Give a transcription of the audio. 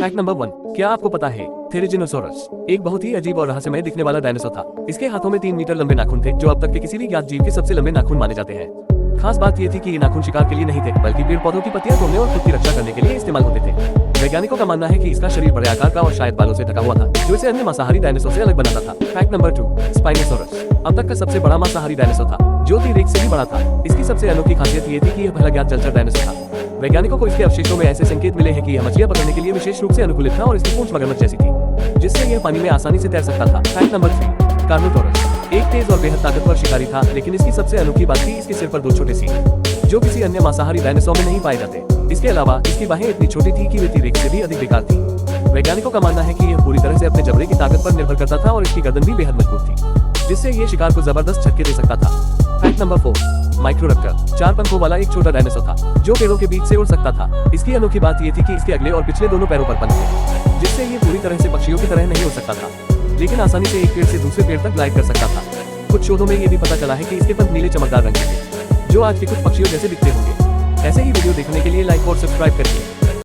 Fact number 1, क्या आपको पता है थेरिजिनोसोरस एक बहुत ही अजीब और रहस्यमय दिखने वाला डायनासोर था। इसके हाथों में 3 मीटर लंबे नाखून थे, जो अब तक के किसी भी ज्ञात जीव के सबसे लंबे नाखून माने जाते हैं। खास बात ये थी कि ये नाखून शिकार के लिए नहीं थे, बल्कि पेड़ पौधों की पत्तियां तोड़ने और खुद की रक्षा करने के लिए इस्तेमाल होते थे। वैज्ञानिकों का मानना है कि इसका शरीर बड़े आकार का और शायद बालों से ढका हुआ था, जो इसे अन्य मांसाहारी डायनासोर से अलग बनाता था। फैक्ट नंबर 2, स्पाइनोसोरस अब तक का सबसे बड़ा मांसाहारी डायनासोर था, जो टी-रेक्स से भी बड़ा था। इसकी सबसे अनोखी खासियत ये थी कि यह पहला ज्ञात जलचर डायनासोर था। वैज्ञानिकों को इसके अवशेषों में ऐसे संकेत मिले हैं कि यह मछलियां पकड़ने के लिए विशेष रूप से अनुकूलित था और इसकी पूंछ मगरमच्छ जैसी थी, जिससे यह पानी में आसानी से तैर सकता था। फैक्ट नंबर 3, कार्नोटोरस एक तेज और बेहद ताकतवर शिकारी था, लेकिन इसकी सबसे अनोखी बात थी इसके सिर पर 2 छोटे सींग, जो किसी अन्य मांसाहारी डायनासोर में नहीं पाए जाते। इसके अलावा इसकी बाहें इतनी छोटी थी कि वे टी-रेक्स से भी अधिक बेकार थी। वैज्ञानिकों का मानना है कि यह पूरी तरह से अपने जबड़े की ताकत पर निर्भर करता था और इसकी गर्दन भी बेहद मजबूत थी, जिससे ये शिकार को जबरदस्त झटके दे सकता था। फैक्ट नंबर 4, माइक्रोरैप्टर 4 पंखों वाला एक छोटा डायनासोर था, जो पेड़ों के बीच से उड़ सकता था। इसकी अनोखी बात ये थी कि इसके अगले और पिछले दोनों पैरों पर पंख थे, जिससे ये पूरी तरह से पक्षियों की तरह नहीं उड़ सकता था, लेकिन आसानी से एक पेड़ से दूसरे पेड़ तक ग्लाइड कर सकता था। कुछ शोधों में ये भी पता चला है कि इसके पंख नीले चमकदार रंग के थे, जो आज के कुछ पक्षियों जैसे दिखते होंगे। ऐसे ही वीडियो देखने के लिए लाइक और सब्सक्राइब करिए।